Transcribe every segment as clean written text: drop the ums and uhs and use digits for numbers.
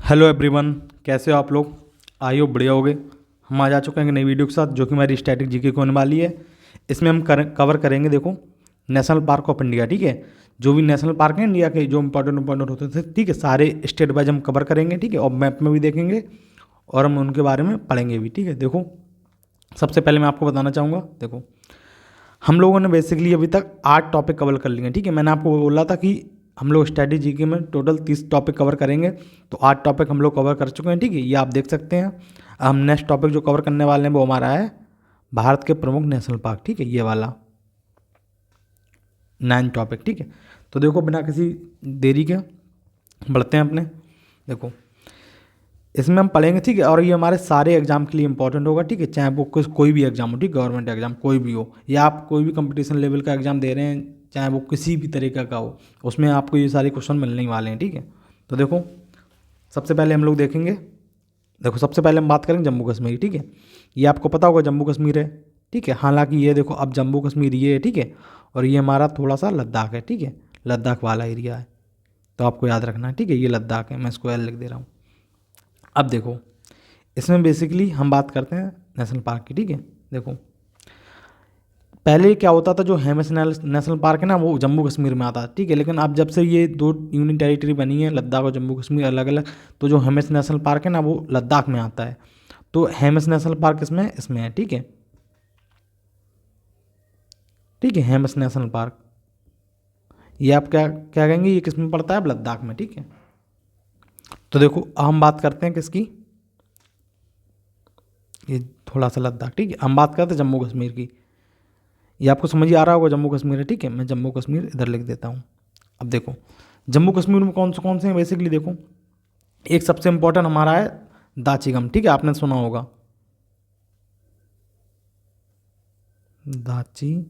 Hello everyone, कैसे हो आप लोग। आई होप बढ़िया होगे। हम आज आ चुके हैं एक नई वीडियो के साथ जो कि हमारी स्टैटिक जीके की होने वाली है। इसमें हम कवर करेंगे, देखो, नेशनल पार्क ऑफ इंडिया। ठीक है, जो भी नेशनल पार्क हैं इंडिया के, जो इंपॉर्टेंट होते थे, ठीक है, सारे स्टेट वाइज हम कवर करेंगे। ठीक है, और मैप में भी देखेंगे और हम उनके बारे में पढ़ेंगे भी। ठीक है, देखो, सबसे पहले मैं आपको बताना चाहूँगा, देखो, हम लोगों ने बेसिकली अभी तक 8 टॉपिक कवर कर लिए हैं। ठीक है, मैंने आपको बोला था कि हम लोग स्टडी जीके में टोटल 30 टॉपिक कवर करेंगे, तो 8 टॉपिक हम लोग कवर कर चुके हैं। ठीक है, ये आप देख सकते हैं। हम नेक्स्ट टॉपिक जो कवर करने वाले हैं वो हमारा है भारत के प्रमुख नेशनल पार्क। ठीक है, ये वाला 9 टॉपिक। ठीक है, तो देखो, बिना किसी देरी के बढ़ते हैं अपने। देखो, इसमें हम पढ़ेंगे, ठीक है, और ये हमारे सारे एग्जाम के लिए इंपॉर्टेंट होगा। ठीक है, चाहे वो कोई भी एग्जाम हो, ठीक, गवर्नमेंट एग्जाम कोई भी हो, या आप कोई भी कंपटीशन लेवल का एग्जाम दे रहे हैं, चाहे वो किसी भी तरीके का हो, उसमें आपको ये सारे क्वेश्चन मिलने ही वाले हैं। ठीक है, तो देखो, सबसे पहले हम लोग देखेंगे, देखो, सबसे पहले हम बात करेंगे जम्मू कश्मीर। ठीक है, ये आपको पता होगा जम्मू कश्मीर है। ठीक है, हालांकि ये देखो, अब जम्मू कश्मीर ये है। ठीक है, और ये हमारा थोड़ा सा लद्दाख है। ठीक है, लद्दाख वाला एरिया है, तो आपको याद रखना है। ठीक है, ये लद्दाख है, मैं इसको एल लिख दे रहा हूँ। अब देखो, इसमें बेसिकली हम बात करते हैं नेशनल पार्क की। ठीक है, देखो, पहले क्या होता था, जो हेमस नेशनल पार्क है ना, वो जम्मू कश्मीर में आता है। ठीक है, लेकिन अब जब से ये 2 यूनियन टेरिटरी बनी है, लद्दाख और जम्मू कश्मीर अलग अलग, तो जो हेमस नेशनल पार्क है ना, वो लद्दाख में आता है। तो हेमस नेशनल पार्क इसमें इसमें है। ठीक है, ठीक है, हेमस नेशनल पार्क, ये आप क्या क्या कहेंगे, ये किस में पड़ता है, अब लद्दाख में। ठीक है, तो देखो, अब हम बात करते हैं किसकी, ये थोड़ा सा लद्दाख। ठीक है, हम बात करते हैं जम्मू कश्मीर की। ये आपको समझ ही आ रहा होगा, जम्मू कश्मीर है। ठीक है, मैं जम्मू कश्मीर इधर लिख देता हूँ। अब देखो, जम्मू कश्मीर में कौन से हैं बेसिकली, देखो, एक सबसे इंपॉर्टेंट हमारा है दाचिगम। ठीक है, आपने सुना होगा दाचिगम।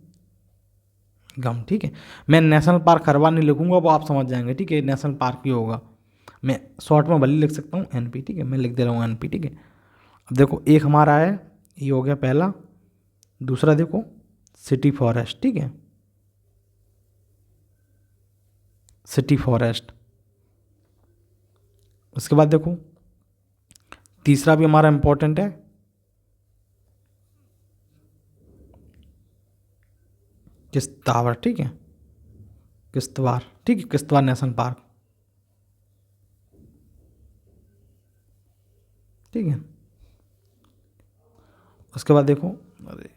ठीक है, मैं नेशनल पार्क हर बार नहीं लिखूंगा, वो आप समझ जाएंगे। ठीक है, नेशनल पार्क ही होगा, मैं शॉर्ट में भले लिख सकता हूँ एनपी। ठीक है, मैं लिख दे रहा हूँ एनपी। ठीक है, अब देखो, एक हमारा है, ये हो गया पहला। दूसरा देखो, सिटी फॉरेस्ट। ठीक है, सिटी फॉरेस्ट। उसके बाद देखो, तीसरा भी हमारा इंपॉर्टेंट है, किश्तवाड़। ठीक है, किश्तवाड़। ठीक है, किश्तवाड़ नेशनल पार्क। ठीक है, उसके बाद देखो, अरे,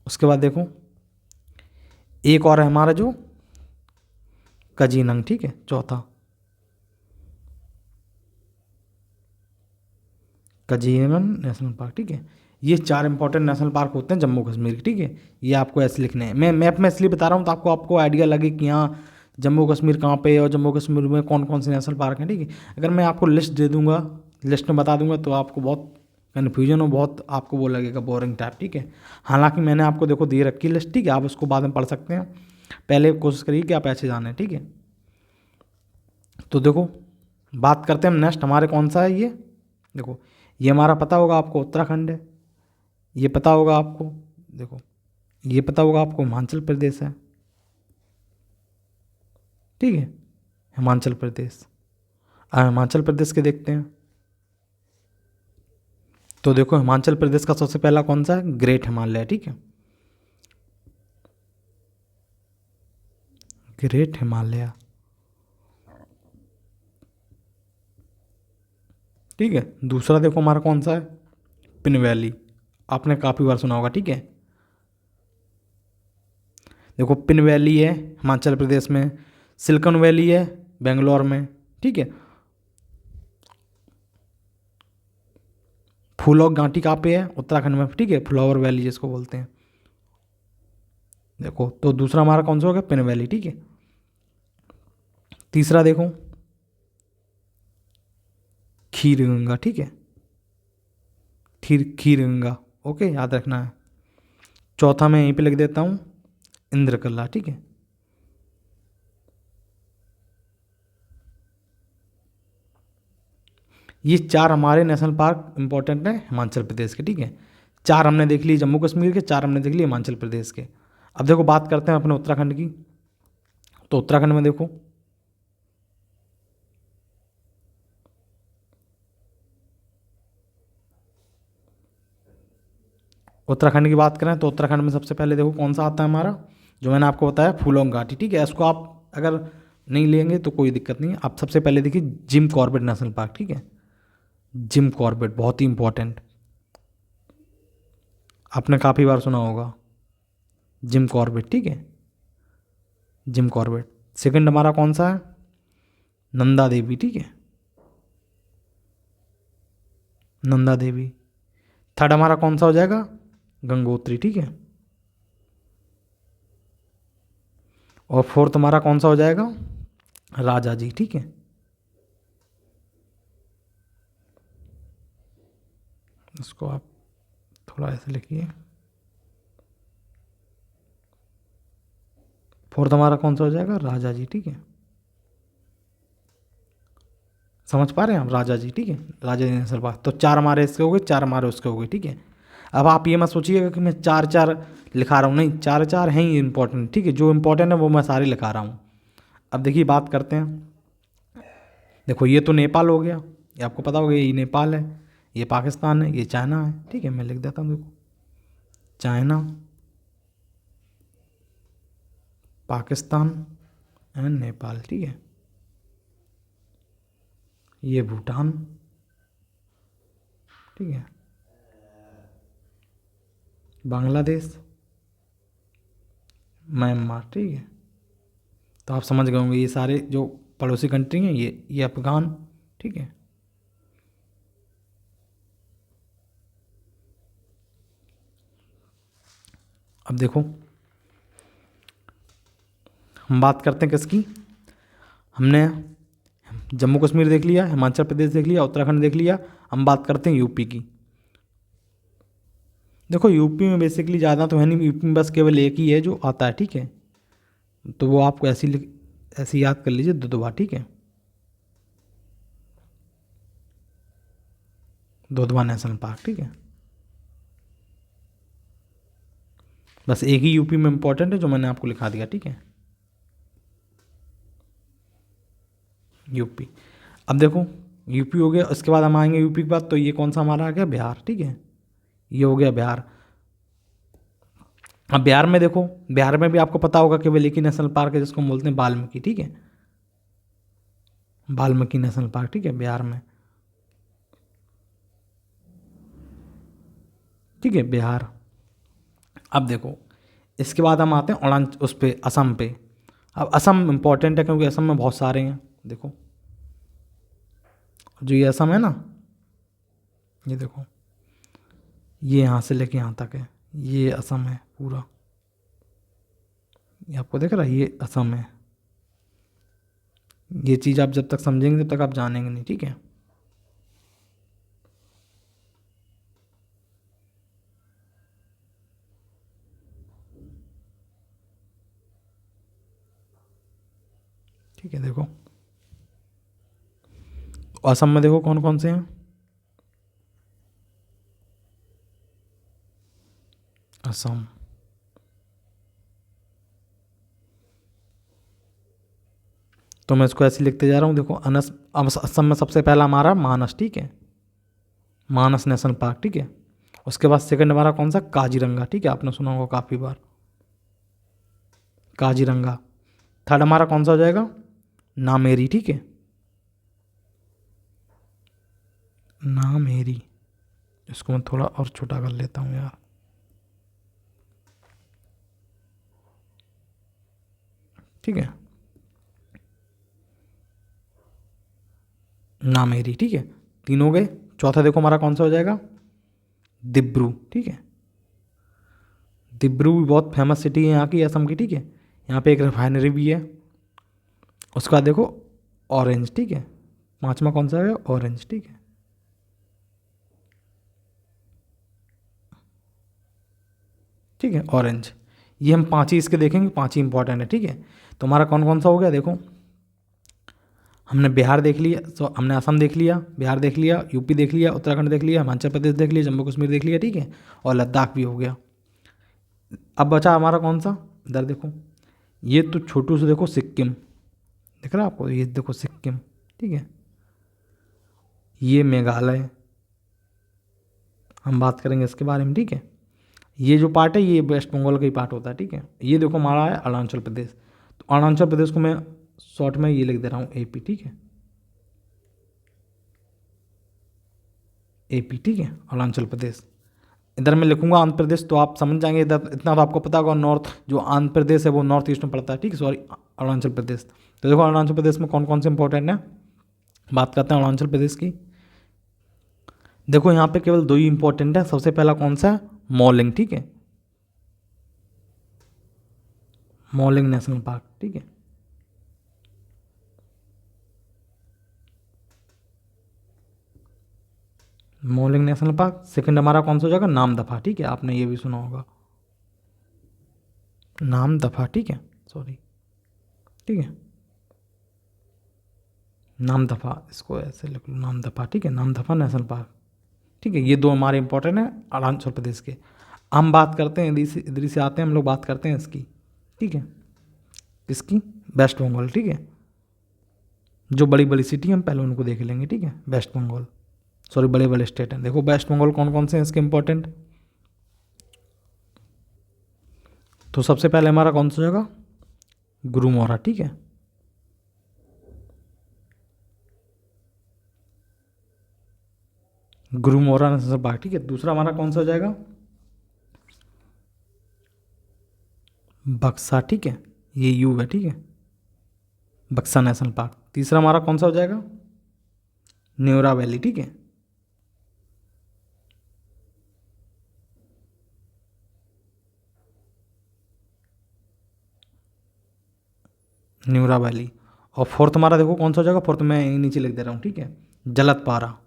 उसके बाद देखो, एक और है हमारा जो कजीनंग। ठीक है, चौथा कजीनंग नेशनल पार्क। ठीक है, ये 4 इंपॉर्टेंट नेशनल पार्क होते हैं जम्मू कश्मीर के। ठीक है, ये आपको ऐसे लिखने हैं, मैं मैप में इसलिए बता रहा हूँ तो आपको आइडिया लगे कि हाँ, जम्मू कश्मीर कहाँ पे है और जम्मू कश्मीर में कौन कौन से नेशनल पार्क हैं। ठीक है, अगर मैं आपको लिस्ट दे दूंगा, लिस्ट में बता दूंगा, तो आपको बहुत कन्फ्यूजन हो, बहुत आपको वो लगेगा बोरिंग टाइप। ठीक है, हालांकि मैंने आपको देखो दे रखी लिस्ट। ठीक है, आप उसको बाद में पढ़ सकते हैं, पहले कोशिश करिए कि आप ऐसे जाने। ठीक है, तो देखो, बात करते हैं हम नेक्स्ट, हमारे कौन सा है ये, देखो, ये हमारा पता होगा आपको उत्तराखंड है, ये पता होगा आपको, देखो, ये पता होगा आपको हिमाचल प्रदेश है। ठीक है, हिमाचल प्रदेश। हिमाचल प्रदेश के देखते हैं, तो देखो, हिमाचल प्रदेश का सबसे पहला कौन सा है, ग्रेट हिमालय। ठीक है, ग्रेट हिमालय। ठीक है, दूसरा देखो हमारा कौन सा है, पिन वैली, आपने काफ़ी बार सुना होगा। ठीक है, देखो, पिन वैली है हिमाचल प्रदेश में, सिलिकॉन वैली है बेंगलोर में। ठीक है, फूलों घाटी कहाँ पे है, उत्तराखंड में। ठीक है, फ्लावर वैली जिसको बोलते हैं। देखो, तो दूसरा हमारा कौन सा हो गया, पिन वैली। ठीक है, तीसरा देखो, खीर गंगा। ठीक है, खीर गंगा, ओके, याद रखना है। चौथा मैं यहीं पे लिख देता हूँ, इंद्रकला। ठीक है, ये 4 हमारे नेशनल पार्क इंपॉर्टेंट हैं हिमाचल प्रदेश के। ठीक है, 4 हमने देख लिए जम्मू कश्मीर के, 4 हमने देख लिए हिमाचल प्रदेश के। अब देखो, बात करते हैं अपने उत्तराखंड की, तो उत्तराखंड में देखो, उत्तराखंड की बात करें तो उत्तराखंड में सबसे पहले देखो कौन सा आता है हमारा, जो मैंने आपको बताया फूलोंग घाटी, ठीक है। इसको आप अगर नहीं लेंगे तो कोई दिक्कत नहीं है। आप सबसे पहले देखिए जिम कॉर्बेट नेशनल पार्क, ठीक है। जिम कॉर्बेट बहुत ही इंपॉर्टेंट, आपने काफ़ी बार सुना होगा जिम कॉर्बेट, ठीक है। Jim Corbett. सेकंड हमारा कौन सा है, नंदा देवी, ठीक है। नंदा देवी। थर्ड हमारा कौन सा हो जाएगा, गंगोत्री, ठीक है। और फोर्थ हमारा कौन सा हो जाएगा, राजा जी, ठीक है। इसको आप थोड़ा ऐसे लिखिए। फोर्थ हमारा कौन सा हो जाएगा, राजा जी, ठीक है। समझ पा रहे हैं आप, राजा जी, ठीक है। राजा जी नेशनल पार्क। तो चार हमारे इसके हो गए, चार हमारे उसके हो गए, ठीक है। अब आप ये मत सोचिएगा कि मैं चार चार लिखा रहा हूँ, नहीं, चार चार हैं ही इंपॉर्टेंट, ठीक है। जो इंपॉर्टेंट है वो मैं सारे लिखा रहा हूँ। अब देखिए बात करते हैं, देखो ये तो नेपाल हो गया, ये आपको पता होगा, ये नेपाल है, ये पाकिस्तान है, ये चाइना है, ठीक है। मैं लिख देता हूँ, देखो चाइना, पाकिस्तान एंड नेपाल, ठीक है। ये भूटान, ठीक है। बांग्लादेश, म्यांमार, ठीक है। तो आप समझ गए होंगे ये सारे जो पड़ोसी कंट्री हैं, ये अफगान, ठीक है। अब देखो हम बात करते हैं किसकी, हमने जम्मू कश्मीर देख लिया, हिमाचल प्रदेश देख लिया, उत्तराखंड देख लिया। हम बात करते हैं यूपी की। देखो यूपी में बेसिकली ज़्यादा तो है नहीं, यूपी में बस केवल एक ही है जो आता है, ठीक है। तो वो आपको ऐसी याद कर लीजिए, दुधवा, ठीक है। दुधवा नेशनल पार्क, ठीक है। बस एक ही यूपी में इंपॉर्टेंट है जो मैंने आपको लिखा दिया, ठीक है। यूपी। अब देखो यूपी हो गया, उसके बाद हम आएंगे यूपी के बाद, तो ये कौन सा हमारा आ गया, बिहार, ठीक है। ये हो गया बिहार। अब बिहार में देखो, बिहार में भी आपको पता होगा केवल एक ही नेशनल पार्क है जिसको हम बोलते हैं वाल्मीकि, ठीक है। वाल्मीकि नेशनल पार्क, ठीक है, बिहार में, ठीक है, बिहार। अब देखो इसके बाद हम आते हैं अरुणाचल, उस पे असम पे। अब असम इंपॉर्टेंट है क्योंकि असम में बहुत सारे हैं, देखो जो ये असम है ना, ये देखो, ये यहाँ से लेके यहाँ तक है, ये असम है पूरा, ये आपको दिख रहा है, ये असम है। ये चीज़ आप जब तक समझेंगे तब तक आप जानेंगे नहीं, ठीक है। ठीक है, देखो असम में देखो कौन कौन से हैं, असम, तो मैं इसको ऐसे लिखते जा रहा हूँ, देखो अनस, असम में सबसे पहला हमारा मानस, ठीक है, मानस नेशनल पार्क, ठीक है। उसके बाद सेकंड हमारा कौन सा, काजीरंगा, ठीक है, आपने सुना होगा काफ़ी बार, काजीरंगा। थर्ड हमारा कौन सा हो जाएगा, नामेरी, ठीक है, नामेरी। इसको मैं थोड़ा और छोटा कर लेता हूँ यार, ठीक है, नामेरी, ठीक है। तीन हो गए। चौथा देखो हमारा कौन सा हो जाएगा, दिब्रू, ठीक है। दिब्रू भी बहुत फेमस सिटी है यहाँ की, असम की, ठीक है। यहाँ पे एक रिफाइनरी भी है। उसके बाद देखो ऑरेंज, ठीक है। पांचवा कौन सा है, ऑरेंज, ठीक है। ठीक है, ऑरेंज। ये हम पांच ही इसके देखेंगे, पांच ही इंपॉर्टेंट है, ठीक है। तो हमारा कौन कौन सा हो गया, देखो हमने बिहार देख लिया, तो हमने असम देख लिया, बिहार देख लिया, यूपी देख लिया, उत्तराखंड देख लिया, हिमाचल प्रदेश देख लिया, जम्मू कश्मीर देख लिया, ठीक है। और लद्दाख भी हो गया। अब बचा हमारा कौन सा, इधर देखो, ये तो छोटू से देखो सिक्किम, दिख रहा है आपको, ये देखो सिक्किम, ठीक है। ये मेघालय, हम बात करेंगे इसके बारे में, ठीक है। ये जो पार्ट है ये वेस्ट बंगाल का ही पार्ट होता है, ठीक है। ये देखो हमारा है अरुणाचल प्रदेश, तो अरुणाचल प्रदेश को मैं शॉर्ट में ये लिख दे रहा हूँ AP, ठीक है, AP, ठीक है, अरुणाचल प्रदेश। इधर मैं लिखूंगा आंध्र प्रदेश, तो आप समझ जाएंगे, इधर इतना तो आपको पता होगा, नॉर्थ जो आंध्र प्रदेश है वो नॉर्थ ईस्ट में पड़ता है, ठीक है, सॉरी अरुणाचल प्रदेश। तो देखो अरुणाचल प्रदेश में कौन कौन से इंपॉर्टेंट है, बात करते हैं अरुणाचल प्रदेश की। देखो यहाँ पे केवल 2 ही इंपॉर्टेंट है। सबसे पहला कौन सा है, मॉलिंग, ठीक है, मॉलिंग नेशनल पार्क, ठीक है, मॉलिंग नेशनल पार्क। सेकंड हमारा कौन सा हो जाएगा, नामदफा, ठीक है, आपने ये भी सुना होगा, नामदफा, ठीक है, सॉरी, ठीक है, नामदफा, इसको ऐसे लिख लो नामदफा, ठीक है, नामदफा नेशनल पार्क, ठीक है। ये 2 हमारे इंपॉर्टेंट हैं अरुणाचल प्रदेश के। हम बात करते हैं इधर से आते हैं हम लोग, बात करते हैं इसकी, ठीक है, इसकी वेस्ट बंगाल, ठीक है। जो बड़ी बड़ी सिटी हम पहले उनको देख लेंगे, ठीक है, वेस्ट बंगाल, सॉरी बड़े बड़े स्टेट हैं। देखो वेस्ट बंगाल कौन कौन से हैं इसके इंपॉर्टेंट, तो सबसे पहले हमारा कौन सा जगह, गुरुमोहरा, ठीक है, गुरुमोहरा नेशनल पार्क, ठीक है। दूसरा हमारा कौन सा हो जाएगा, बक्सा, ठीक है, ये यू है, ठीक है, बक्सा नेशनल पार्क। तीसरा हमारा कौन सा हो जाएगा, न्यूरा वैली, ठीक है, न्यूरा वैली। और फोर्थ हमारा देखो कौन सा हो जाएगा, फोर्थ मैं यहीं नीचे लिख दे रहा हूँ, ठीक है, जलतपारा,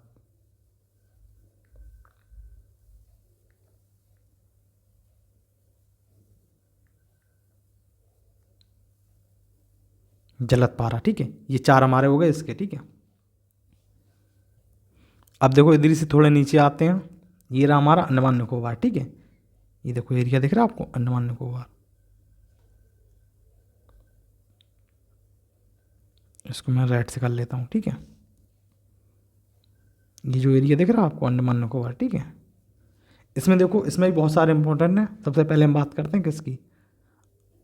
जलतपारा, ठीक है। ये 4 हमारे हो गए इसके, ठीक है। अब देखो इधर से थोड़े नीचे आते हैं, ये रहा हमारा अंडमान निकोबार, ठीक है, ये देखो एरिया दिख रहा है आपको, अंडमान निकोबार, इसको मैं रेड से कर लेता हूँ, ठीक है। ये जो एरिया दिख रहा है आपको अंडमान निकोबार, ठीक है। इसमें देखो इसमें भी बहुत सारे इंपॉर्टेंट हैं। सबसे पहले हम बात करते हैं किसकी,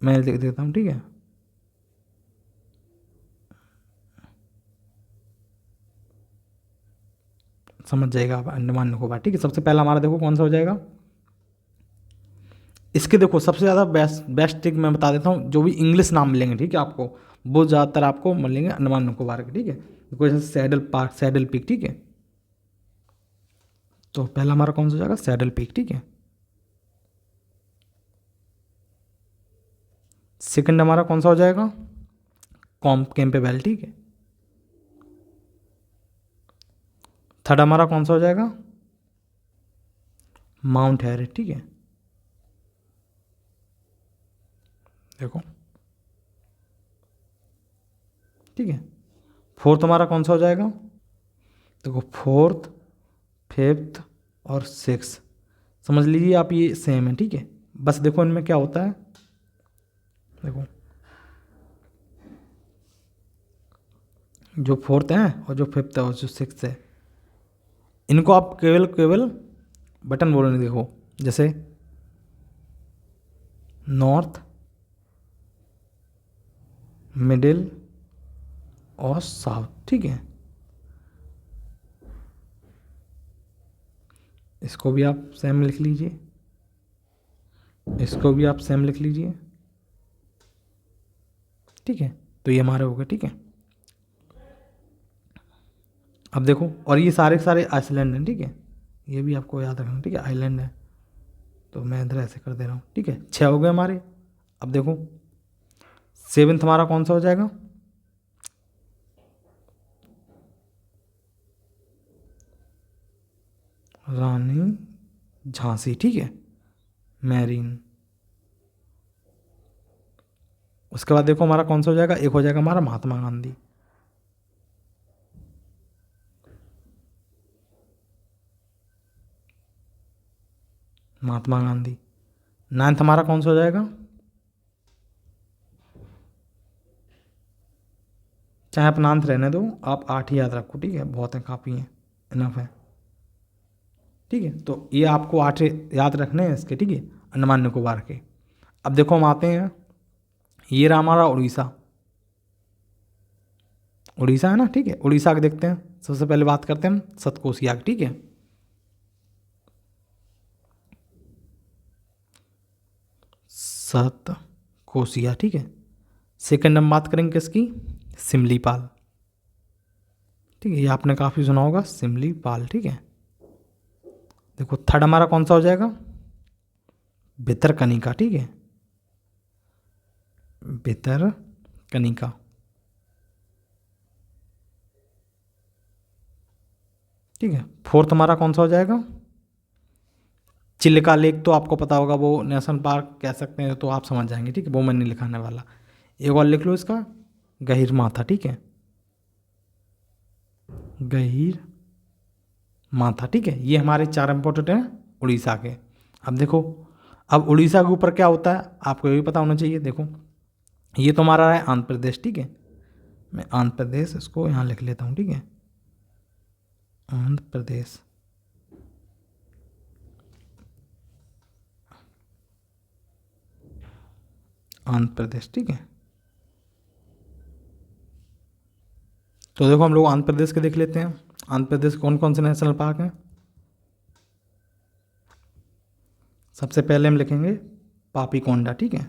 मैं लिख देता हूँ, ठीक है, समझ जाएगा आप, अंडमान निकोबार, ठीक है। सबसे पहला हमारा देखो कौन सा हो जाएगा, इसके देखो सबसे ज़्यादा बेस्ट ट्रिक मैं बता देता हूँ, जो भी इंग्लिश नाम मिलेंगे, ठीक है, आपको वो ज़्यादातर आपको मिलेंगे अंडमान निकोबार के, ठीक है। देखो जैसे सैडल पार्क, सैडल पीक, ठीक है, तो पहला हमारा कौन सा हो जाएगा, सैडल पीक, ठीक है। सेकंड हमारा कौन सा हो जाएगा, कैंपेबेल, ठीक है। थर्ड हमारा कौन सा हो जाएगा, माउंट हैरिट, ठीक है, देखो, ठीक है। फोर्थ हमारा कौन सा हो जाएगा, देखो फोर्थ, फिफ्थ और सिक्स, समझ लीजिए आप ये सेम है, ठीक है। बस देखो इनमें क्या होता है, देखो जो फोर्थ है और जो फिफ्थ है और जो सिक्स है, इनको आप केवल केवल बटन बोलेंगे, देखो जैसे नॉर्थ, मिडिल और साउथ, ठीक है। इसको भी आप सेम लिख लीजिए, इसको भी आप सेम लिख लीजिए, ठीक है। तो ये हमारे हो गए, ठीक है। अब देखो, और ये सारे के सारे आइसलैंड हैं, ठीक है, ये भी आपको याद रखना, ठीक है, आइलैंड है, तो मैं इधर ऐसे कर दे रहा हूँ, ठीक है। 6 हो गए हमारे। अब देखो सेवेंथ हमारा कौन सा हो जाएगा, रानी झांसी, ठीक है, मैरीन। उसके बाद देखो हमारा कौन सा हो जाएगा, एक हो जाएगा हमारा महात्मा गांधी, महात्मा गांधी। नाइन्थ हमारा कौन सा हो जाएगा, चाहे आप नाइन्थ रहने दो, आप 8 ही याद रखो, ठीक है, बहुत है, काफ़ी है, इनफ है। ठीक है, तो ये आपको 8 याद रखने हैं इसके, ठीक है, अंडमान निकोबार के। अब देखो हम आते हैं, ये रहा हमारा उड़ीसा, उड़ीसा है ना, ठीक है, उड़ीसा के देखते हैं। सबसे पहले बात करते हैं हम सतकोसिया की, ठीक है। सतकोसिया, ठीक है। सेकंड हम बात करेंगे किसकी, सिमलीपाल, ठीक है, ये आपने काफ़ी सुना होगा सिमलीपाल, ठीक है। देखो थर्ड हमारा कौन सा हो जाएगा, भितरकनिका, ठीक है, भितरकनिका। ठीक है, फोर्थ हमारा कौन सा हो जाएगा, चिल्का लेक, तो आपको पता होगा वो नेशनल पार्क कह सकते हैं, तो आप समझ जाएंगे, ठीक है, वो मैं नहीं लिखाने वाला। एक और लिख लो इसका, गहीर माथा, ठीक है, गहीर माथा, ठीक है। ये हमारे 4 इंपॉर्टेंट हैं उड़ीसा के। अब देखो, अब उड़ीसा के ऊपर क्या होता है आपको ये भी पता होना चाहिए। देखो ये तो हमारा है आंध्र प्रदेश, ठीक है, मैं आंध्र प्रदेश इसको यहाँ लिख लेता हूँ, ठीक है, आंध्र प्रदेश। आंध्र प्रदेश, ठीक है। तो देखो हम लोग आंध्र प्रदेश के देख लेते हैं। आंध्र प्रदेश कौन कौन से नेशनल पार्क हैं। सबसे पहले हम लिखेंगे पापीकोंडा, ठीक है,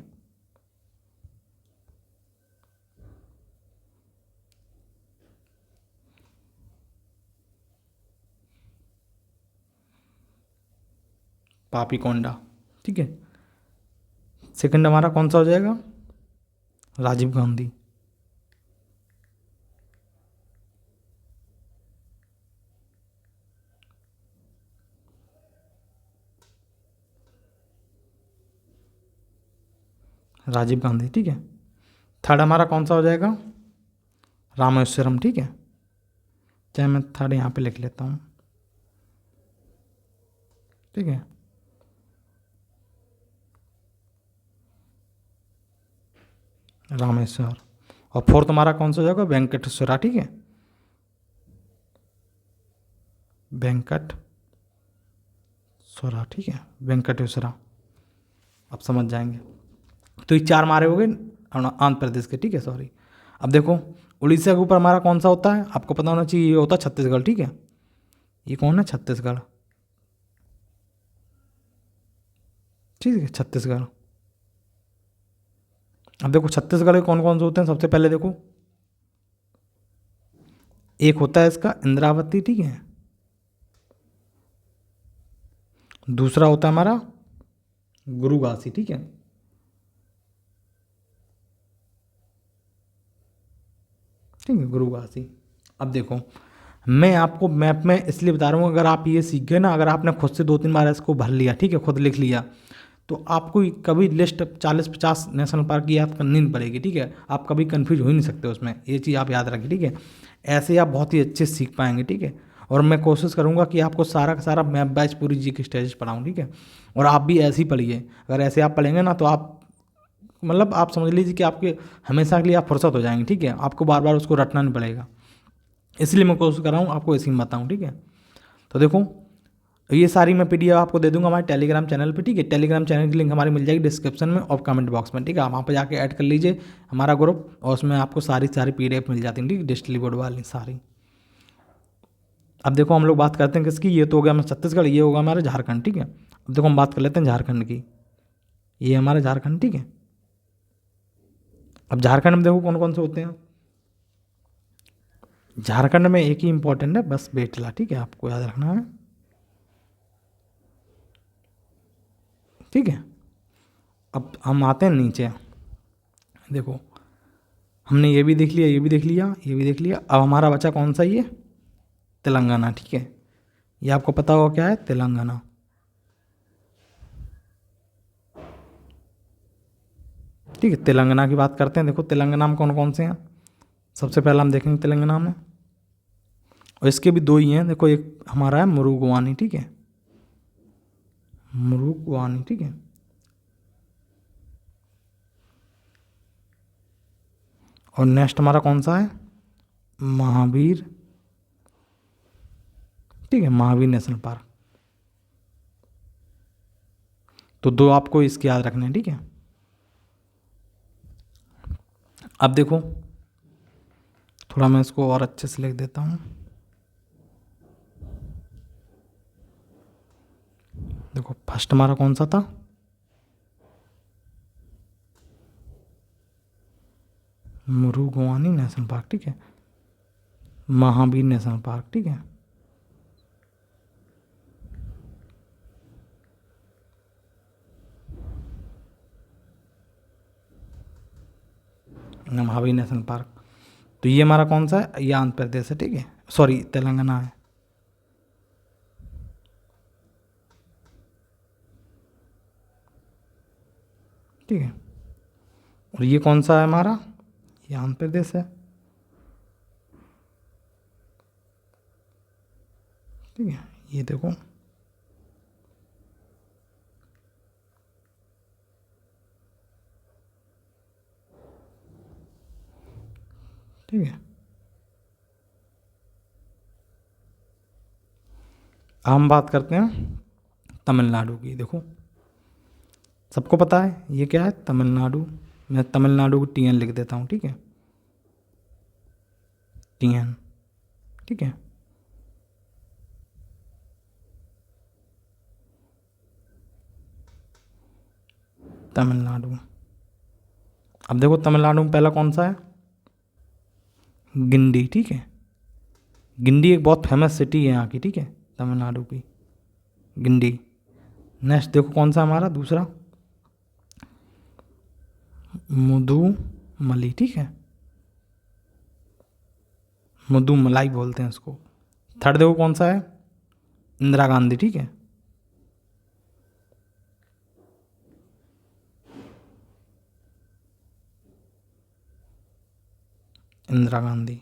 पापीकोंडा, ठीक है। सेकंड हमारा कौन सा हो जाएगा, राजीव गांधी, राजीव गांधी, ठीक है। थर्ड हमारा कौन सा हो जाएगा, रामेश्वरम, ठीक है, चाहे मैं थर्ड यहाँ पे लिख लेता हूँ, ठीक है। रामेश्वर। और फोर्थ हमारा कौन सा हो जाएगा, वेंकटेश्वरा, ठीक है, वेंकटेश्वरा, ठीक है, वेंकटेश्वरा, आप समझ जाएंगे। तो ये 4 हमारे हो गए आंध्र प्रदेश के, ठीक है, सॉरी। अब देखो उड़ीसा के ऊपर हमारा कौन सा होता है, आपको पता होना चाहिए, ये होता है छत्तीसगढ़, ठीक है। ये कौन है, छत्तीसगढ़, ठीक है, छत्तीसगढ़। अब देखो छत्तीसगढ़ के कौन कौन से होते हैं, सबसे पहले देखो एक होता है इसका इंद्रावती, ठीक है, दूसरा होता है हमारा गुरुगासी, ठीक है, ठीक है, गुरुगासी। अब देखो मैं आपको मैप में इसलिए बता रहा हूँ, अगर आप ये सीख गए ना, अगर आपने खुद से 2-3 बार इसको भर लिया, ठीक है, खुद लिख लिया, तो आपको कभी लिस्ट 40-50 नेशनल पार्क की याद करनी नहीं पड़ेगी, ठीक है। आप कभी कन्फ्यूज हो ही नहीं सकते उसमें, ये चीज़ आप याद रखें, ठीक है। ऐसे आप बहुत ही अच्छे से सीख पाएंगे, ठीक है। और मैं कोशिश करूँगा कि आपको सारा का सारा मैप बैच पूरी जी के स्टेजेस पढ़ाऊँ, ठीक है। और आप भी ऐसे ही पढ़िए, अगर ऐसे आप पढ़ेंगे ना तो आप मतलब आप समझ लीजिए कि आपके हमेशा के लिए आप फुर्सत हो जाएंगे, ठीक है, आपको बार बार उसको रटना नहीं पड़ेगा। इसलिए मैं कोशिश कर रहा हूँ आपको ऐसे ही बताऊँ, ठीक है। तो देखो ये सारी मैं पीडीएफ आपको दे दूंगा हमारे टेलीग्राम चैनल पे, ठीक है। टेलीग्राम चैनल की लिंक हमारी मिल जाएगी डिस्क्रिप्शन में और कमेंट बॉक्स में, ठीक है। आप वहाँ पर जाके ऐड कर लीजिए हमारा ग्रुप, और उसमें आपको सारी पीडीएफ मिल जाती है, ठीक है, डिस्ट्रिक्ट बोर्ड वाली सारी। अब देखो हम लोग बात करते हैं किसकी, ये तो हो गया हमारा छत्तीसगढ़, ये होगा हमारा झारखंड, ठीक है। अब देखो हम बात कर लेते हैं झारखंड की, ये हमारा झारखंड, ठीक है। अब झारखंड में देखो कौन कौन से होते हैं। झारखंड में एक ही इंपॉर्टेंट है बस, बेटला, ठीक है, आपको याद रखना है, ठीक है। अब हम आते हैं नीचे, देखो हमने ये भी देख लिया, ये भी देख लिया, ये भी देख लिया। अब हमारा बचा कौन सा, ये तेलंगाना, ठीक है। ये आपको पता होगा क्या है, तेलंगाना, ठीक है। तेलंगाना की बात करते हैं, देखो तेलंगाना में कौन कौन से हैं। सबसे पहला हम देखेंगे तेलंगाना में, और इसके भी 2 ही हैं, देखो एक हमारा है मुरुगवानी, ठीक है, मुरुगवानी, ठीक है। और नेक्स्ट हमारा कौन सा है, महावीर, ठीक है, महावीर नेशनल पार्क। तो दो आपको इसके याद रखने हैं, ठीक है। अब देखो थोड़ा मैं इसको और अच्छे से लिख देता हूँ। देखो फर्स्ट हमारा कौन सा था, मुरुगवानी नेशनल पार्क, ठीक है, महावीर नेशनल पार्क, ठीक है। महावीर नेशनल पार्क, तो ये हमारा कौन सा है, ये आंध्र प्रदेश है, ठीक है, सॉरी तेलंगाना है। ठीक है, और ये कौन सा है हमारा, ये आंध्र प्रदेश है, ठीक है। ये देखो ठीक है। अब हम बात करते हैं तमिलनाडु की। देखो सबको पता है ये क्या है, तमिलनाडु। मैं तमिलनाडु को TN लिख देता हूँ, ठीक है, TN, ठीक है। तमिलनाडु। अब देखो तमिलनाडु में पहला कौन सा है, गिंडी, ठीक है। गिंडी एक बहुत फेमस सिटी है यहाँ की, ठीक है, तमिलनाडु की, गिंडी। नेक्स्ट देखो कौन सा हमारा दूसरा, मुदुमलाई, ठीक है, मुदुमलाई बोलते हैं उसको। थर्ड देखो कौन सा है, इंदिरा गांधी, ठीक है, इंदिरा गांधी।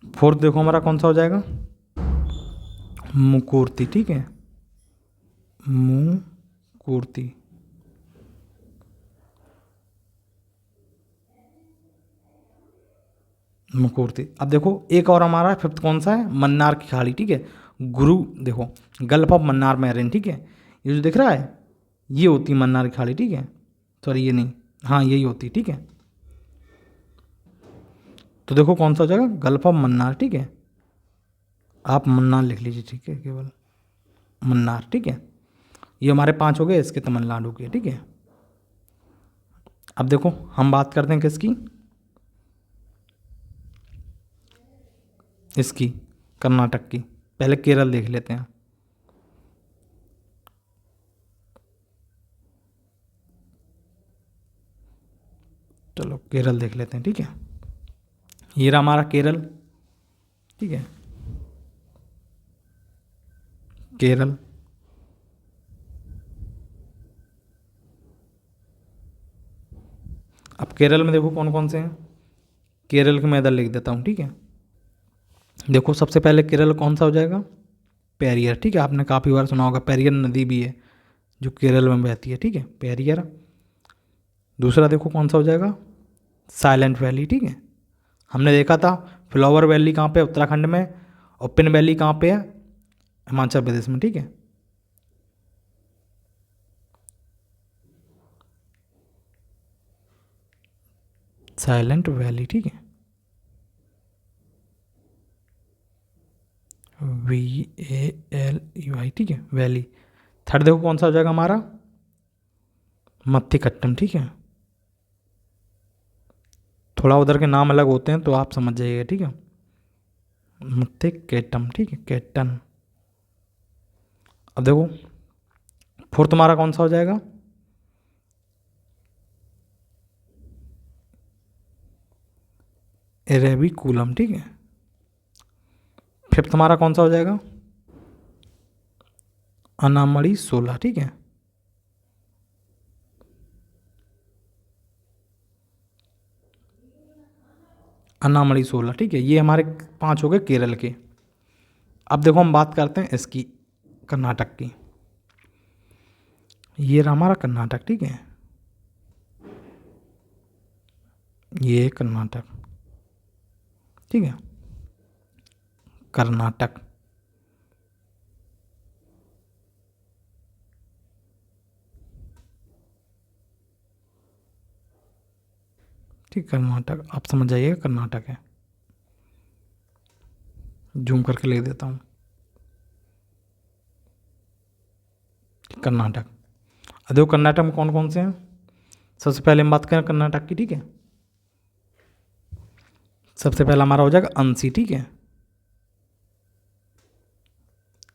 फोर्थ देखो हमारा कौन सा हो जाएगा, मुकुर्ती, ठीक है, मुकुर्ती। मुकुर्ती। अब देखो एक और हमारा फिफ्थ कौन सा है, मन्नार की खाड़ी, ठीक है, गुरु। देखो गल्फ ऑफ मन्नार मैरिन, ठीक है, ये जो दिख रहा है ये होती मन्नार की खाड़ी, ठीक है, सॉरी ये नहीं, हाँ यही होती, ठीक है। तो देखो कौन सा हो जाएगा, गल्फ ऑफ मन्नार, ठीक है, आप मन्नार लिख लीजिए, ठीक है, केवल मन्नार, ठीक है। ये हमारे 5 हो गए इसके तमिलनाडु के, ठीक है। अब देखो हम बात करते हैं किसकी, इसकी कर्नाटक की। पहले केरल देख लेते हैं। चलो केरल देख लेते हैं, ठीक है, ये रहा हमारा केरल, ठीक है, केरल। अब केरल में देखो कौन कौन से हैं, केरल के मैं इधर लिख देता हूँ, ठीक है। देखो सबसे पहले केरल कौन सा हो जाएगा, पेरियर, ठीक है, आपने काफ़ी बार सुना होगा, पेरियर नदी भी है जो केरल में बहती है, ठीक है, पेरियर। दूसरा देखो कौन सा हो जाएगा, साइलेंट वैली, ठीक है, हमने देखा था फ्लावर वैली कहाँ पे है, उत्तराखंड में, और पिन वैली कहाँ पे है, हिमाचल प्रदेश में, ठीक है। साइलेंट वैली, ठीक है, VALEY, ठीक है, वैली। थर्ड देखो कौन सा हो जाएगा हमारा, मत्तिकट्टम, ठीक है, थोड़ा उधर के नाम अलग होते हैं तो आप समझ जाइएगा, ठीक है, मत्तिकेट्टम, ठीक है, केट्टन। अब देखो फोर्थ हमारा कौन सा हो जाएगा, एरेविकुलम, ठीक है। फिफ्थ हमारा कौन सा हो जाएगा, अनामड़ी 16, ठीक है, अनामड़ी 16, ठीक है। ये हमारे 5 हो गए केरल के। अब देखो हम बात करते हैं इसकी, कर्नाटक की। ये रहा हमारा कर्नाटक, ठीक है, ये कर्नाटक, ठीक है। कर्नाटक, ठीक, कर्नाटक आप समझ जाइएगा, कर्नाटक है। जूम करके लिख देता हूँ, कर्नाटक। अब देखो कर्नाटक में कौन कौन से हैं। सबसे पहले हम बात करें कर्नाटक की, ठीक है। सबसे पहला हमारा हो जाएगा अंसी, ठीक है,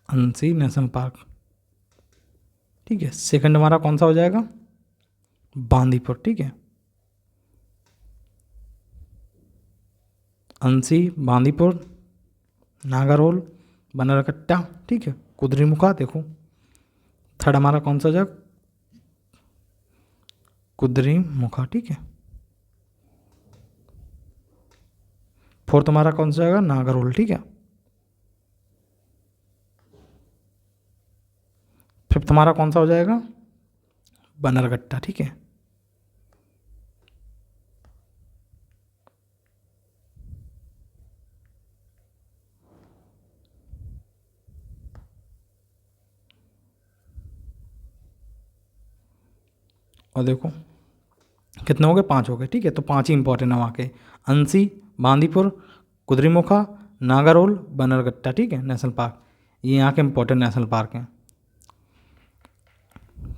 अंसी नेशनल पार्क, ठीक है। सेकंड हमारा कौन सा हो जाएगा, बांदीपुर, ठीक है, अंसी, बांदीपुर, नागरहोल, बनरकट्टा, ठीक है, कुद्रेमुखा। देखो थर्ड हमारा कौन सा हो जाएगा, कुद्रेमुखा, ठीक है। फोर्थ हमारा कौन सा जाएगा, नागरहोल, ठीक है। फिफ्थ हमारा कौन सा हो जाएगा, बनरघट्टा, ठीक है। और देखो कितने हो गए, 5 हो गए, ठीक है। तो 5 ही इंपॉर्टेंट है वहाँ के, अंसी, बांदीपुर, कुद्रेमुखा, नागरहोल, बनरघट्टा, ठीक है, नेशनल पार्क। ये यहाँ के इंपॉर्टेंट नेशनल पार्क हैं।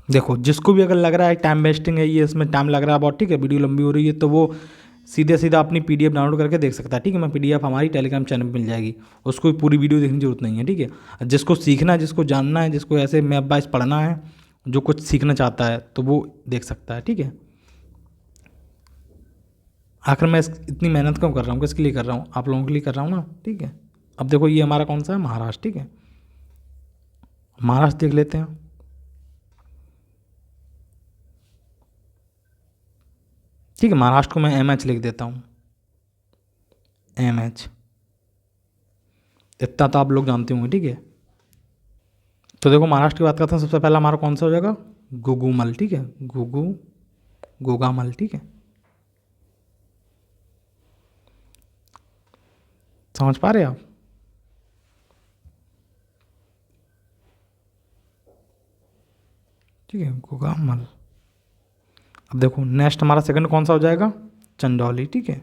देखो जिसको भी अगर लग रहा है टाइम वेस्टिंग है ये, इसमें टाइम लग रहा है बहुत, ठीक है, वीडियो लंबी हो रही है, तो वो सीधे सीधा अपनी पीडीएफ डाउनलोड करके देख सकता है, ठीक है। मैं पीडीएफ हमारी टेलीग्राम चैनल पर मिल जाएगी, उसको पूरी वीडियो देखने की जरूरत नहीं है, ठीक है। जिसको सीखना है, जिसको जानना है, जिसको ऐसे मैप वाइज पढ़ना है, जो कुछ सीखना चाहता है तो वो देख सकता है, ठीक है। आखिर मैं इतनी मेहनत क्यों कर रहा हूँ, किसके लिए कर रहा हूँ, आप लोगों के लिए कर रहा हूँ ना, ठीक है। अब देखो ये हमारा कौन सा है, महाराष्ट्र, ठीक है। महाराष्ट्र देख लेते हैं, ठीक है। महाराष्ट्र को मैं MH लिख देता हूँ, MH, इतना तो आप लोग जानते होंगे, ठीक है। तो देखो महाराष्ट्र की बात करते हैं, सबसे पहला हमारा कौन सा हो जाएगा, गुगुमल, ठीक है, गोगामल, ठीक है। समझ पा रहे आप, ठीक है, गोगामल। अब देखो नेक्स्ट हमारा सेकंड कौन सा हो जाएगा, चंदौली, ठीक है।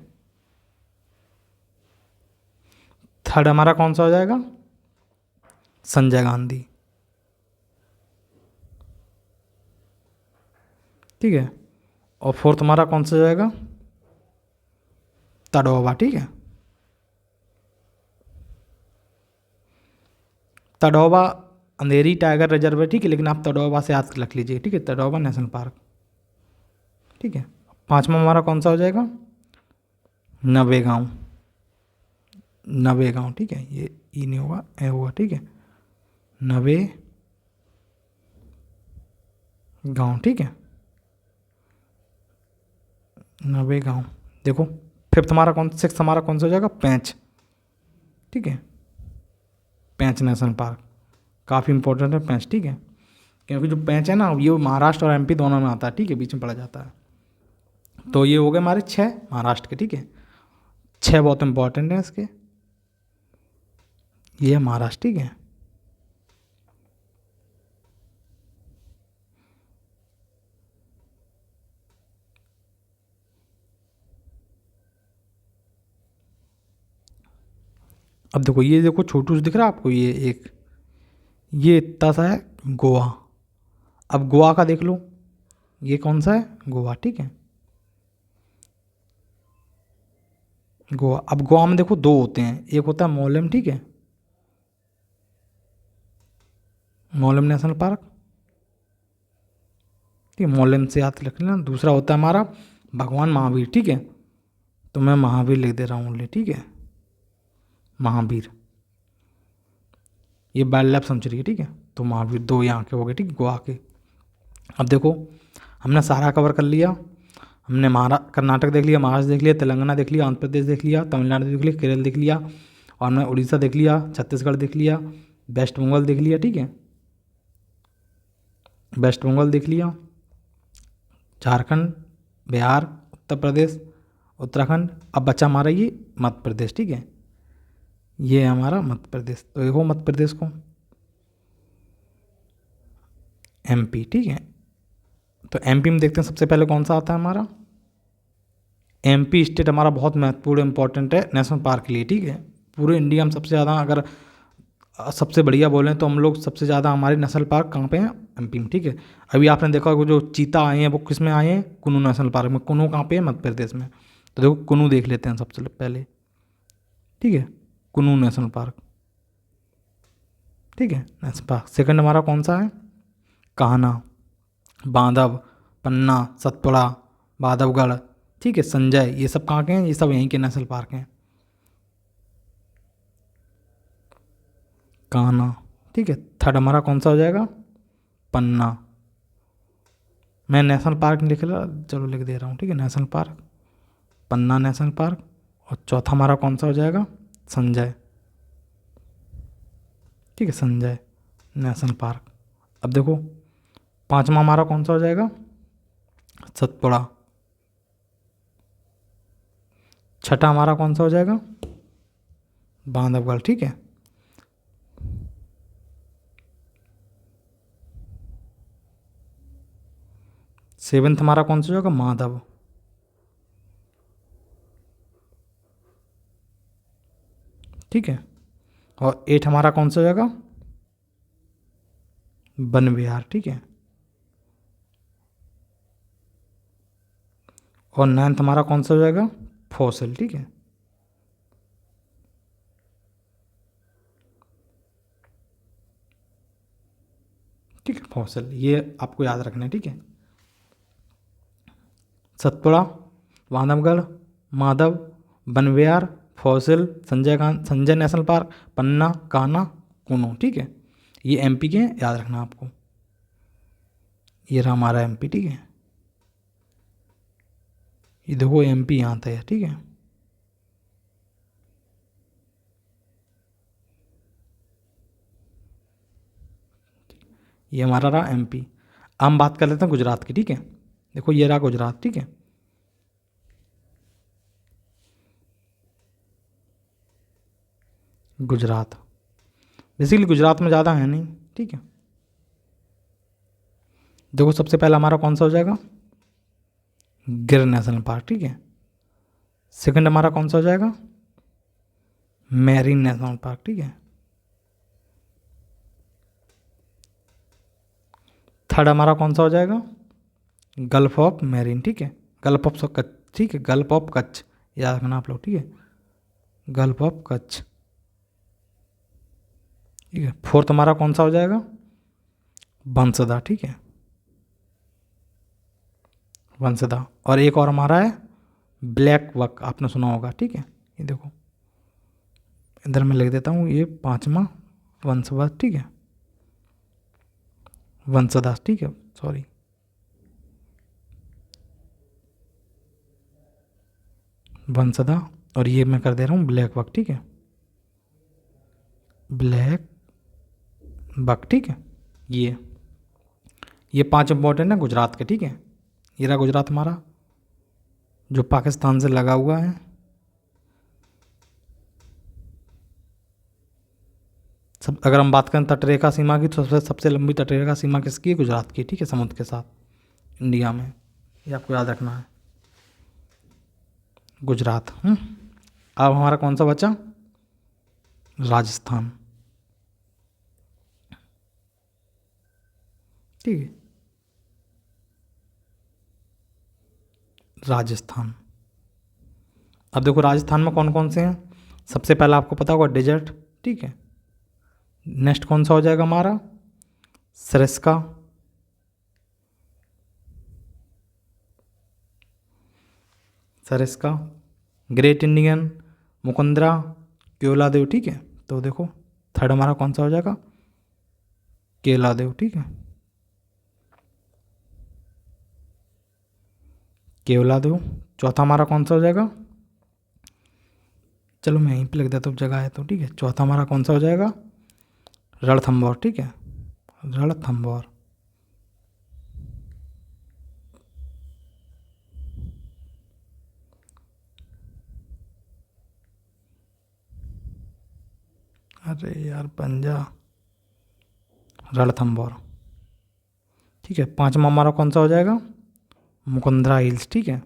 थर्ड हमारा कौन सा हो जाएगा, संजय गांधी, ठीक है। और फोर्थ हमारा कौन सा जाएगा, तड़ोवा, ठीक है। तड़ोवा अंधेरी टाइगर रिजर्व है, ठीक है, लेकिन आप तड़ोवा से याद रख लीजिए, ठीक है, तड़ोवा नेशनल पार्क, ठीक है। पांचवा हमारा कौन सा हो जाएगा, नवेगांव, नवेगांव, ठीक है, ये ई नहीं होगा, ए होगा, ठीक है, नवे गांव, ठीक है, नवेगांव। देखो फिफ्थ हमारा कौन, सिक्स हमारा कौन सा हो जाएगा, पेंच, ठीक है, पेंच नेशनल पार्क, काफ़ी इंपॉर्टेंट है पेंच, ठीक है, क्योंकि जो पेंच है ना ये महाराष्ट्र और MP दोनों में आता है, ठीक है, बीच में पड़ा जाता है। तो ये हो गए हमारे 6 महाराष्ट्र के, ठीक है, 6 बहुत इंपॉर्टेंट है इसके, ये है महाराष्ट्र, ठीक है। अब देखो ये देखो छोटू से दिख रहा है आपको, ये एक, ये इतना सा है गोवा। अब गोवा का देख लो, ये कौन सा है, गोवा, ठीक है, गोवा। अब गोवा में देखो 2 होते हैं, एक होता है मोलेम, ठीक है, मोलेम नेशनल पार्क, ठीक है, मोलेम से याद रख लेना। दूसरा होता है हमारा भगवान महावीर, ठीक है, तो मैं महावीर लिख दे रहा हूँ ओनली, ठीक है, महावीर, ये वाइल्ड लाइफ सेंचुरी है, ठीक है। तो महावीर 2 यहाँ के हो गए, ठीक है, गोवा के। अब देखो हमने सारा कवर कर लिया, हमने कर्नाटक देख लिया, महाराष्ट्र देख लिया, तेलंगाना देख लिया, आंध्र प्रदेश देख लिया, तमिलनाडु देख लिया, केरल देख लिया, और हमने उड़ीसा देख लिया, छत्तीसगढ़ देख लिया, वेस्ट बंगाल देख लिया, ठीक है, वेस्ट बंगाल देख लिया, झारखंड, बिहार, उत्तर प्रदेश, उत्तराखंड। अब बचा हमारा ये मध्य प्रदेश, ठीक है, ये है हमारा मध्य प्रदेश। तो देखो मध्य प्रदेश को एमपी, ठीक है। तो एमपी में देखते हैं सबसे पहले कौन सा आता है हमारा। एमपी स्टेट हमारा बहुत महत्वपूर्ण इंपॉर्टेंट है नेशनल पार्क के लिए, ठीक है। पूरे इंडिया में सबसे ज़्यादा अगर सबसे बढ़िया बोलें तो हम लोग सबसे ज़्यादा हमारे नेशनल पार्क कहाँ पे हैं, एमपी में, ठीक है। अभी आपने देखा होगा जो चीता आए हैं वो किस में आए हैं, कुनू नेशनल पार्क में। कुनू कहाँ पे है, मध्य प्रदेश में। तो देखो कुनू देख लेते हैं सबसे पहले, ठीक है। कुनू नेशनल पार्क, ठीक है, नेशनल पार्क। सेकंड हमारा कौन सा है, कान्हा, बांधव, पन्ना, सतपुड़ा, बांधवगढ़, ठीक है, संजय, ये सब कहाँ के हैं, ये सब यहीं के नेशनल पार्क हैं। कान्हा, ठीक है। थर्ड हमारा कौन सा हो जाएगा, पन्ना। मैं नेशनल पार्क लिख रहा, चलो लिख दे रहा हूँ, ठीक है, नेशनल पार्क, पन्ना नेशनल पार्क। और चौथा हमारा कौन सा हो जाएगा, संजय, ठीक है, संजय नेशनल पार्क। अब देखो पांचवा हमारा कौन सा हो जाएगा, सतपुड़ा। छठा हमारा कौन सा हो जाएगा, बांधवगढ़, ठीक है। सेवेंथ हमारा कौन सा हो जाएगा, माधव, ठीक है। और एट हमारा कौन सा हो जाएगा, वन विहार, ठीक है। और नाइन्थ हमारा कौन सा हो जाएगा, फॉसिल, ठीक है। ठीक है, फॉसिल, ये आपको याद रखना है, ठीक है। सतपुड़ा, बांधवगढ़, माधव, वन विहार, फॉसिल, संजय नेशनल पार्क, पन्ना, कान्हा, कुनो, ठीक है। ये एमपी के हैं, याद रखना आपको। ये रहा हमारा एमपी, ठीक है। ये देखो एमपी यहाँ था, ठीक है। ये हमारा रहा एमपी। अब हम बात कर लेते हैं गुजरात की, ठीक है। देखो ये रहा गुजरात, ठीक है। गुजरात, बेसिकली गुजरात में ज़्यादा है नहीं, ठीक है। देखो सबसे पहला हमारा कौन सा हो जाएगा, गिर नेशनल पार्क, ठीक है। सेकंड हमारा कौन सा हो जाएगा, मैरीन नेशनल पार्क, ठीक है। थर्ड हमारा कौन सा हो जाएगा, गल्फ ऑफ मैरीन, ठीक है। गल्फ ऑफ कच्छ, ठीक है, गल्फ ऑफ कच्छ, याद रखना आप लोग, ठीक है, गल्फ ऑफ कच्छ, ठीक है। फोर्थ हमारा कौन सा हो जाएगा, बंसदा, ठीक है, वंशदा। और एक और हमारा है ब्लैक बक, आपने सुना होगा, ठीक है। ये देखो इधर मैं लिख देता हूँ, ये पांचवा वंशवत, ठीक है, वंशदास, ठीक है, सॉरी। वंशदा, और ये मैं कर दे रहा हूँ ब्लैक बक, ठीक है, ब्लैक बक, ठीक है। ये पांच इंपॉर्टेंट है गुजरात के, ठीक है। ये रहा गुजरात हमारा, जो पाकिस्तान से लगा हुआ है। सब अगर हम बात करें तटरेखा सीमा की, तो सबसे सबसे लंबी तटरेखा सीमा किसकी है, गुजरात की, ठीक है, समुद्र के साथ इंडिया में। ये आपको याद रखना है, गुजरात। अब हमारा कौन सा बचा, राजस्थान, ठीक है, राजस्थान। अब देखो राजस्थान में कौन कौन से हैं। सबसे पहला आपको पता होगा डेजर्ट, ठीक है। नेक्स्ट कौन सा हो जाएगा हमारा, सरिस्का, सरिस्का, ग्रेट इंडियन, मुकुंदरा, केवलादेव, ठीक है। तो देखो थर्ड हमारा कौन सा हो जाएगा, केवलादेव, ठीक है, केवलादेव। चौथा हमारा कौन सा हो जाएगा, चलो मैं यहीं पे लिख देता हूँ, जगह है तो, ठीक है। चौथा हमारा कौन सा हो जाएगा, रणथंभौर, ठीक है, रणथंभौर। अरे यार पंजा, रणथंभौर। ठीक है, पांचवा हमारा कौन सा हो जाएगा? मुकुंदरा हिल्स। ठीक है,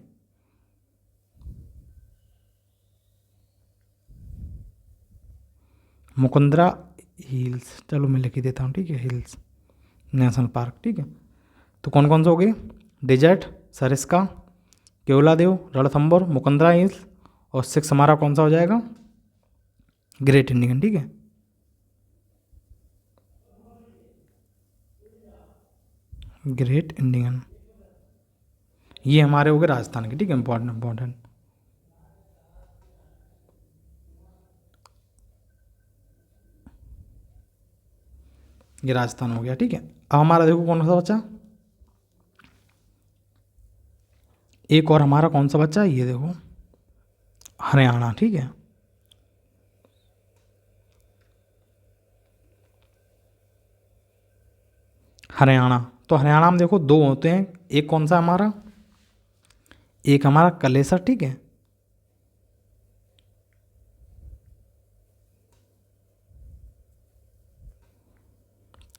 मुकुंदरा हिल्स, चलो मैं लिख ही देता हूँ। ठीक है, हिल्स नेशनल पार्क। ठीक है, तो कौन कौन से हो गए? डेजर्ट, सरिस्का, केवलादेव, रणथंभौर, मुकुंदरा हिल्स, और सिक्स हमारा कौन सा हो जाएगा? Great Indian. ठीक है, ग्रेट इंडियन, ये हमारे हो गए राजस्थान के। ठीक है, इंपॉर्टेंट इंपॉर्टेंट। ये राजस्थान हो गया। ठीक है, अब हमारा देखो कौन सा बचा? एक और हमारा कौन सा बचा? ये देखो, हरियाणा। ठीक है, हरियाणा। तो हरियाणा में देखो दो होते हैं, एक कौन सा हमारा? एक हमारा कलेसर। ठीक है,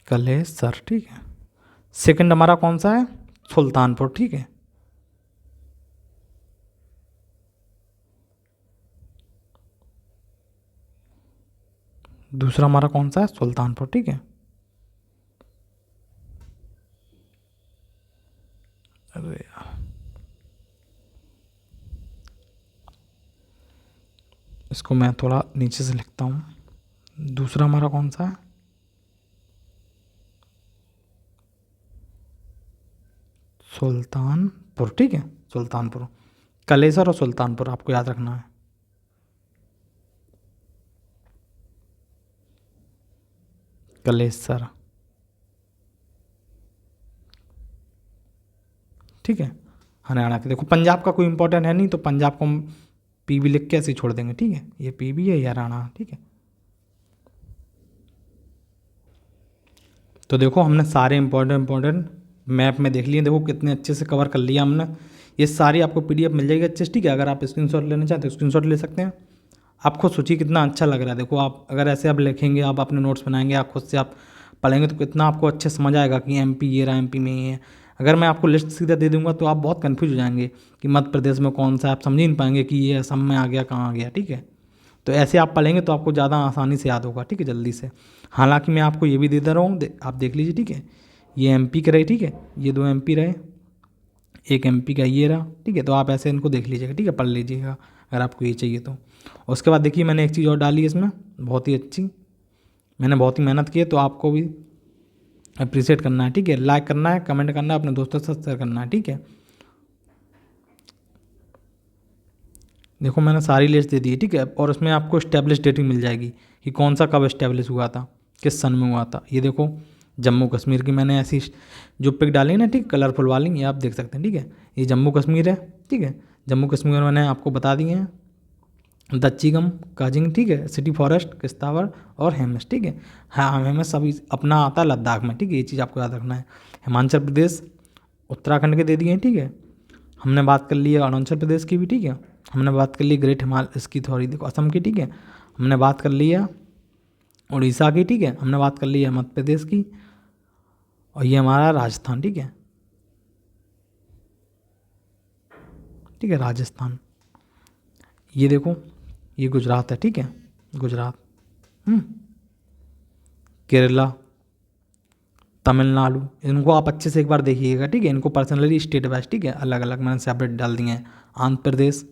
कलेसर। ठीक है, सेकंड हमारा कौन सा है? सुल्तानपुर। ठीक है, दूसरा हमारा कौन सा है? सुल्तानपुर। ठीक है, अरे यार, इसको मैं थोड़ा नीचे से लिखता हूँ। दूसरा हमारा कौन सा है? सुल्तानपुर। ठीक है, सुल्तानपुर, कलेसर और सुल्तानपुर आपको याद रखना है। कलेसर। ठीक है, हरियाणा के। देखो पंजाब का कोई इंपॉर्टेंट है नहीं, तो पंजाब को हम पीबी लिख के ऐसे ही छोड़ देंगे। ठीक है, ये पीबी है, ये हरियाणा। ठीक है, तो देखो हमने सारे इंपॉर्टेंट मैप में देख लिए। देखो कितने अच्छे से कवर कर लिया हमने। ये सारी आपको पीडीएफ मिल जाएगी अच्छे से। ठीक है, अगर आप स्क्रीनशॉट लेना चाहते हो स्क्रीनशॉट ले सकते हैं। आप खुद सोचिए कितना अच्छा लग रहा है। देखो आप अगर ऐसे आप लिखेंगे, आप अपने नोट्स बनाएंगे, आप खुद से आप पढ़ेंगे, तो कितना आपको अच्छे समझ आएगा कि एमपी ये रहा, एमपी में ये है। अगर मैं आपको लिस्ट सीधा दे दूंगा तो आप बहुत कन्फ्यूज हो जाएंगे कि मध्य प्रदेश में कौन सा है, आप समझ ही नहीं पाएंगे कि ये असम में आ गया, कहाँ आ गया। ठीक है, तो ऐसे आप पढ़ेंगे तो आपको ज़्यादा आसानी से याद होगा। ठीक है, जल्दी से। हालांकि मैं आपको ये भी दे दे रहा हूँ, आप देख लीजिए। ठीक है, ये एमपी के रहे। ठीक है, ये दो एमपी रहे, एक एमपी का ये रहा। ठीक है, तो आप ऐसे इनको देख लीजिएगा। ठीक है, पढ़ लीजिएगा अगर आपको ये चाहिए तो। और उसके बाद देखिए मैंने एक चीज़ और डाली है इसमें, बहुत ही अच्छी, मैंने बहुत ही मेहनत की है, तो आपको भी अप्रिशिएट करना है। ठीक है, लाइक करना है, कमेंट करना है, अपने दोस्तों के साथ शेयर करना है। ठीक है, देखो मैंने सारी लिस्ट दे दी है। ठीक है, और उसमें आपको स्टैब्लिश डेटिंग मिल जाएगी कि कौन सा कब इस्टेब्लिश हुआ था, किस सन में हुआ था। ये देखो जम्मू कश्मीर की मैंने ऐसी जो पिक डाली ना, ठीक, कलरफुल वाली, ये आप देख सकते हैं। ठीक है, ये जम्मू कश्मीर है। ठीक है, जम्मू कश्मीर में मैंने आपको बता दिए हैं दच्चीगम, काजिंग। ठीक है, सिटी फॉरेस्ट, किश्तवाड़ और हेमस। ठीक है, हाँ हेमस अभी अपना आता है लद्दाख में। ठीक है, ये चीज़ आपको याद रखना है। हिमाचल प्रदेश, उत्तराखंड के दे दिए हैं। ठीक है, हमने बात कर ली है अरुणाचल प्रदेश की भी। ठीक है, हमने बात कर ली ग्रेट हिमालय इसकी, थोड़ी देखो असम की। ठीक है, हमने बात कर ली है उड़ीसा की। ठीक है, हमने बात कर ली है मध्य प्रदेश की, और ये हमारा राजस्थान। ठीक है, ठीक है, राजस्थान। ये देखो ये गुजरात है। ठीक है, गुजरात, केरला, तमिलनाडु। इनको आप अच्छे से एक बार देखिएगा। ठीक है, इनको पर्सनली स्टेट वाइज, ठीक है, अलग अलग मैंने सेपरेट डाल दिए हैं। आंध्र प्रदेश,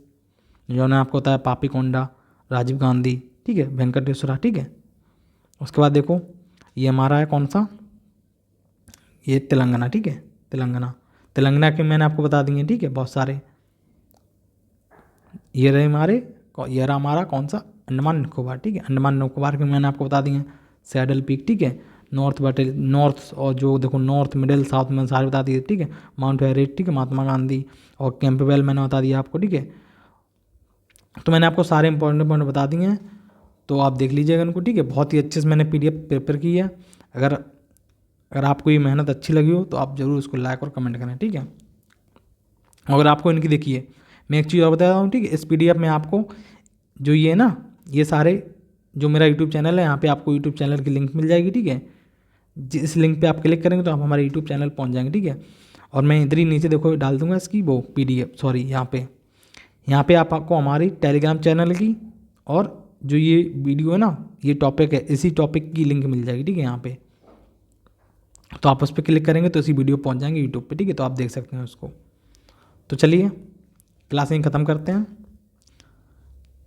जो ने आपको बताया पापीकोंडा, राजीव गांधी। ठीक है, वेंकटेश्वरा। ठीक है, उसके बाद देखो ये हमारा है कौन सा? ये तेलंगाना। ठीक है, तेलंगाना, तेलंगाना के मैंने आपको बता दिए। ठीक है, बहुत सारे। ये रहे हमारे, ये रहा हमारा कौन सा? अंडमान निकोबार। ठीक है, अंडमान निकोबार के मैंने आपको बता दिए। Saddle peak. ठीक है, नॉर्थ बटे नॉर्थ, और जो देखो नॉर्थ मिडिल साउथ में सारे बता दिए। ठीक है, माउंट एवरेस्ट। ठीक है, महात्मा गांधी और कैंपबेल मैंने बता दिया आपको। ठीक है, तो मैंने आपको सारे इंपॉर्टेंट पॉइंट बता दिए हैं, तो आप देख लीजिएगा इनको। ठीक है, बहुत ही अच्छे से मैंने पीडीएफ प्रिपेयर की है। अगर अगर आपको ये मेहनत अच्छी लगी हो तो आप ज़रूर उसको लाइक और कमेंट करें। ठीक है, अगर आपको इनकी देखिए मैं एक चीज़ और बता रहा हूँ। ठीक है, इस पीडीएफ में आपको जो ये ना, ये सारे जो मेरा यूट्यूब चैनल है, यहाँ पे आपको यूट्यूब चैनल की लिंक मिल जाएगी, ठीक है। जिस लिंक पे आप क्लिक करेंगे तो आप हमारे यूट्यूब चैनल पहुँच जाएंगे, ठीक है। और मैं इधर ही नीचे देखो डाल दूंगा इसकी वो PDF, सॉरी यहाँ पे आपको हमारी टेलीग्राम चैनल की और जो ये वीडियो है ना, ये टॉपिक है, इसी टॉपिक की लिंक मिल जाएगी, ठीक है। यहाँ पे तो आप उस पर क्लिक करेंगे तो इसी वीडियो पहुँच जाएंगे यूट्यूब पे, ठीक है। तो आप देख सकते हैं उसको। तो चलिए क्लास यहीं ख़त्म करते हैं।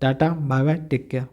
Tata bye bye, take care.